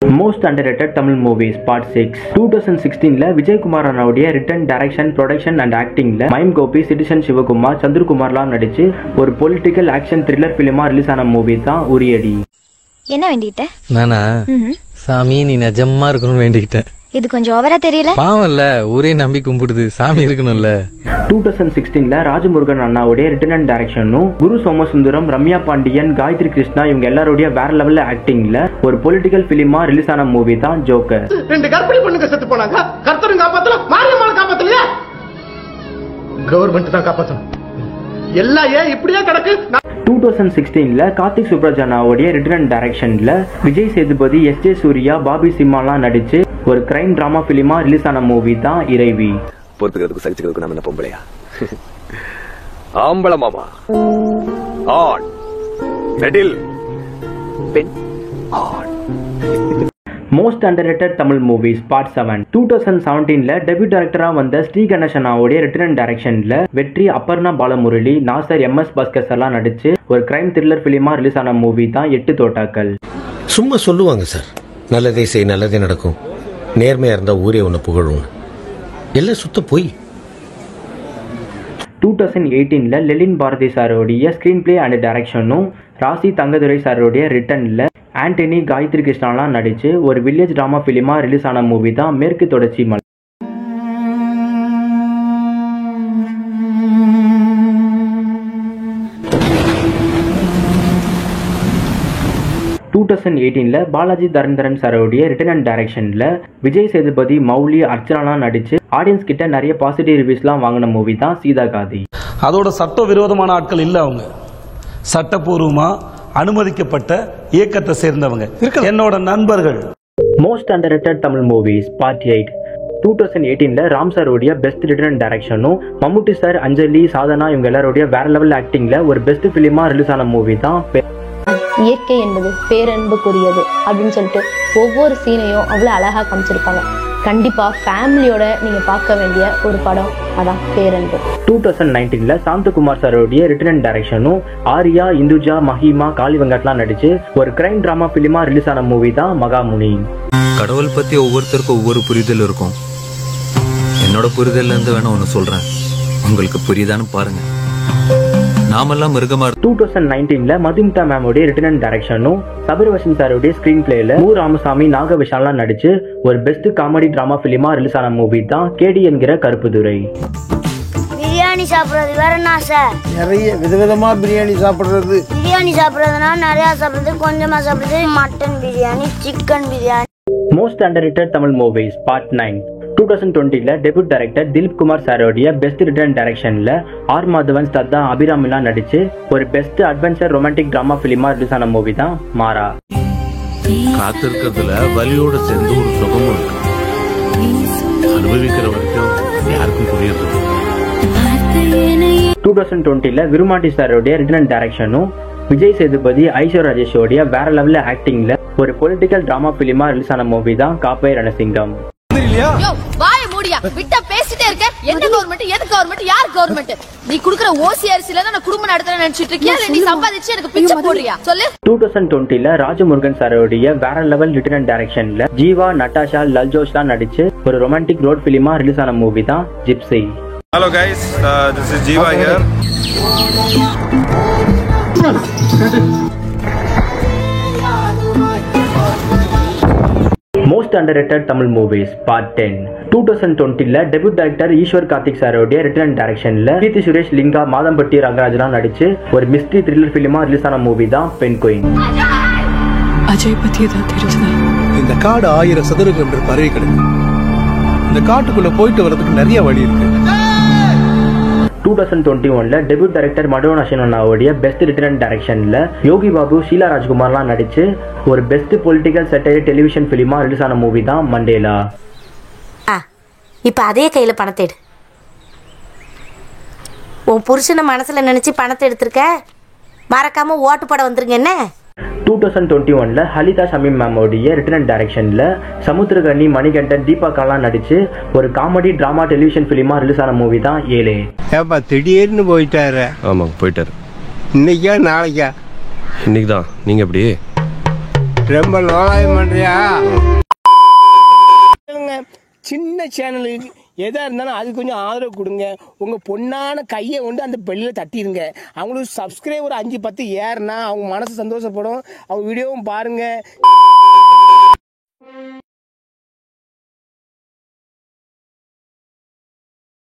Most underrated Tamil movies Part 6 2016 Vijay Kumar அண்ணாவுடைய written direction production and ஆக்டிங்ல mime Gopi citizen Sivakumar சந்திரகுமார்லாம் நடிச்சு ஒரு பொலிட்டிக்கல் ஆக்ஷன் த்ரில்லர் ஃபிலிமா ரிலீஸ் ஆன மூவி தான் உரியடி. என்ன வேண்டிட்ட? நானா சாமி நீ நிஜமா இருக்கணும்னு வேண்டிக்கிட்டேன். இது கொஞ்சம் ஓவரா தெரியல. பாவம் இல்ல, ஊரே நம்பி கும்பிடுது, சாமி இருக்கணும்ல. 2016 ராஜமுருகன் அண்ணாவுடைய ரிட்டன் அண்ட் டைரக்ஷனும் குரு சோமசுந்தரம், ரம்யா பாண்டியன், காயத்ரி கிருஷ்ணா இவங்க எல்லாரோட வேற லெவல்ல ஆக்டிங்ல ஒரு பொலிட்டிக்கல் பிலிமா ரிலீஸ் ஆன மூவி தான் ஜோக்கர். ரெண்டு கர்ப்பிணி பொண்ணுங்க செத்து போனாங்க. கர்த்தரும் காப்பாத்தல, மாரியம்மாள் காப்பாத்தலையா? கவர்மெண்ட் தான் காப்பாத்தணும். எல்லாம் ஏன் இப்படியே கிடக்கு? 2016 கார்த்திக் சுப்ராஜ் அண்ணாவுடைய ரிட்டன் அண்ட் டைரக்ஷன்ல விஜய் சேதுபதி, எஸ்.ஜே. சூர்யா, பாபி சிம்மாலாம் நடிச்சு ஒரு கிரைம் டிராமா பிலிமா ரிலீஸ் ஆன மூவி தான் இறைவி. பொறுத்துக்கிறதுக்கு சகிச்சுக்கிறதுக்கு நம்ம என்ன பொம்பளையா? ஆம்பள மாமா ஆன் நெடில் பெண் ஆன். Most underrated Tamil movies part 7 2017 debut டைரக்டரா வந்த ஸ்ரீ கணேசனாவுடைய ரிட்டன் அண்ட் டைரக்ஷன்ல வெற்றி, அப்பர்ணா பாலமுரளி, நாசர், எம்.எஸ். பாஸ்கர் எல்லாம் நடிச்சு ஒரு கிரைம் த்ரில்லர் பிலிமா ரிலீஸ் ஆன மூவி தான் 8 தோட்டாக்கள். சும்மா சொல்லுவாங்க சார், நல்லதே செய் நல்லதே நடக்கும், நேர்மையா இருந்தா ஊரே ஒன்னு புகழும், எல்லாம் சுத்த போய். 2018 லெலின் பாரதி சாரோடைய ஸ்கிரீன் பிளே அண்ட் டைரக்ஷனும் ராசி தங்கதுரை சாரோடைய ரிட்டன்ல ஆண்டனி, காயத்ரி கிருஷ்ணாலாம் நடிச்சு ஒரு வில்லேஜ் டிராமா பிலிமா ரிலீஸ் ஆன மூவி தான் மேற்கு தொடர்ச்சி மலை. 2018 பாலாஜி தரந்தரன் சாரோடைய ரிட்டன் அண்ட் டைரக்ஷன்ல விஜய் சேதுபதி, மௌலி, அர்ச்சனாலாம் நடிச்சு ஆடியன்ஸ் கிட்ட நிறைய பாசிட்டிவ் ரிவ்யூஸ்லாம் வாங்கின மூவி தான் சீதா காதி. அதோட சட்ட விரோதமான ஆட்கள் இல்ல, அவங்க சட்டப்பூர்வமா அனுமதிக்கப்பட்ட இயக்கத்தை சேர்ந்தவங்க, என்னோட நண்பர்கள். Most underrated Tamil movies part 8 2018 Ram சாரோடைய பெஸ்ட் ரிட்டன் அண்ட் டைரக்ஷனும் மம்முட்டி சார், அஞ்சலி, சாதனா இவங்க எல்லாரோடைய வேற லெவல் ஆக்டிங்ல ஒரு பெஸ்ட் பிலிமா ரிலீஸ் ஆன மூவி தான் இயற்கை என்பது பேரன்புக்குரியது அப்படின்னு சொல்லிட்டு ஒவ்வொரு சீனையும் அவ்வளவு அழகா காமிச்சிருப்பாங்க. கண்டிப்பா ஃபேமிலியோட நீங்க பார்க்க வேண்டிய ஒரு படம் அதான் பேரன்பு. 2019 சாந்தகுமார் சாரோடைய ரிட்டன் அண்ட் டைரக்ஷனும் ஆரியா, இந்துஜா, மஹிமா, காளி வெங்கட்லாம் நடிச்சு ஒரு கிரைம் டிராமா பிலிமா ரிலீஸ் ஆன மூவி தான் மகாமுனி. கடவுள் பத்தி ஒவ்வொருத்தருக்கும் ஒவ்வொரு புரிதல் இருக்கும். என்னோட புரிதல்ல இருந்து வேணா ஒன்னு சொல்றேன், உங்களுக்கு புரியுதான்னு பாருங்க. நாமெல்லாம் மிருகமா. 2019 மதுமிதா மேமோடைய ரிட்டன் அண்ட் டைரக்ஷனும் சபரிவசன் சாரோடைய ஸ்கிரீன் பிளேல மு ராமசாமி, நாக விஷால்லாம் நடிச்சு ஒரு பெஸ்ட் காமெடி டிராமா பிலிமா ரிலீஸ் ஆன மூவி தான் கேடி என்கிற கருப்புதுரை. பிரியாணி சாப்பிடுறது வேற என்ன சார்? நிறைய விதவிதமா பிரியாணி சாப்பிடுறது. பிரியாணி சாப்பிடுறதுனா நிறைய சாப்பிடுறது, கொஞ்சமா சாப்பிடுறது. Mutton biryani, chicken biryani. Most underrated Tamil movies part 9 2020 debut director Dileep Kumar சாரோடைய பெஸ்ட் ரிட்டன் டைரக்ஷன்ல ஆர் மாதவன், ஸ்தத்தா, அபிராமிலாம் நடிச்சு ஒரு பெஸ்ட் அட்வென்ச்சர் ரொமான்டிக் டிராமா பிலிமா ரிலீஸ் ஆன மூவி தான் மாறா. காத்திருக்கிறதுல வலியோட சேர்ந்து ஒரு சுகமும் இருக்கு. அனுபவிக்கிற வரைக்கும் யாருக்கும் புரியுது. 2020 விருமாண்டி சாரோடைய ரிட்டன் அண்ட் டைரக்ஷனும் விஜய் சேதுபதி, ஐஸ்வர்யா ராஜேஷோடைய வேற லெவல்ல ஆக்டிங்ல ஒரு பொலிட்டிக்கல் டிராமா பிலிமா ரிலீஸ் ஆன மூவி தான் காப்பை ரணசிங்கம். வாய மூடியா, விட்டா பேசிட்டே இருக்க. என்ன கவர்மெண்ட், எது கவர்மெண்ட், யார் கவர்மெண்ட்? நீ குடுக்குற ஓசி அரிசில நான் குடும்பம் நடத்துறேன்னு நினைச்சிட்டு இருக்கியா, இல்ல நீ சம்பாதிச்சு எனக்கு பிச்சை போடுறியா? சொல்லு. 2020 ராஜமுருகன் சாரோடைய வேற லெவல் ரிட்டன் அண்ட் டைரக்ஷன்ல ஜீவா, நட்டாஷா, லல்ஜோஷ்லாம் நடிச்சு ஒரு ரொமான்டிக் ரோட் பிலிமா ரிலீஸ் ஆன மூவி தான் Gypsy. Hello guys, this is Jiva here. Most underrated Tamil movies part 10 2020 debut director Eswar Karthik சாரோடைய ரிட்டன் அண்ட் டைரக்ஷன்ல கீர்த்தி சுரேஷ், லிங்கா, மாதம்பட்டி ரங்கராஜ்லாம் நடிச்சு ஒரு மிஸ்ட்ரி த்ரில்லர் பிலிமா ரிலீஸ் ஆன மூவி தான் பெண் குயின். அஜய் பத்தி ஏதாவது தெரிஞ்சதா? இந்த காடு 1000 சதுர கிலோமீட்டர் பரவி கிடக்கு. இந்த காட்டுக்குள்ள போயிட்டு வரதுக்கு நிறைய வழி இருக்கு. 2021 டெபியூட் டைரக்டர் மடோன் அஸ்வினாவுடைய பெஸ்ட் ரிட்டன் அண்ட் டைரக்ஷன்ல யோகி பாபு, ஷீலா ராஜ்குமார்லாம் நடிச்சு ஒரு பெஸ்ட் பொலிட்டிக்கல் செட்டரி டெலிவிஷன் பிலிமா ரிலீஸ் ஆன மூவி தான் மண்டேலா. இப்ப அதே கையில பணத்தை எடு. உன் புருஷனை மனசுல நினைச்சு பணத்தை எடுத்திருக்க, மறக்காம ஓட்டு போட வந்துருங்க. என்ன 2021 ஹலிதா ஷமீம் மேமோடைய ரிட்டன் அண்ட் டைரக்ஷன்ல சமுத்திரகனி, மணிகண்டன், தீபா காலாம் நடிச்சு ஒரு காமெடி டிராமா டெலிவிஷன் பிலிமா ரிலீஸ் ஆன மூவி தான் ஏலே. ஏப்பா திடீர்னு போயிட்டாரு? ஆமாங்க போயிட்டாரு. இன்னைக்கா நாளைக்கா? இன்னைக்கு தான். நீங்க எப்படி? ரொம்ப லோலாயம் பண்றியா? சின்ன சேனலுக்கு எதா இருந்தாலும் அது கொஞ்சம் ஆதரவு கொடுங்க. உங்க பொண்ணான கையை கொண்டு அந்த பெல்லில் தட்டிடுங்க. அவங்களுக்கு சப்ஸ்கிரைபர் 5-10 ஏறுனா அவங்க மனசு சந்தோஷப்படும். அவங்க வீடியோவும் பாருங்க.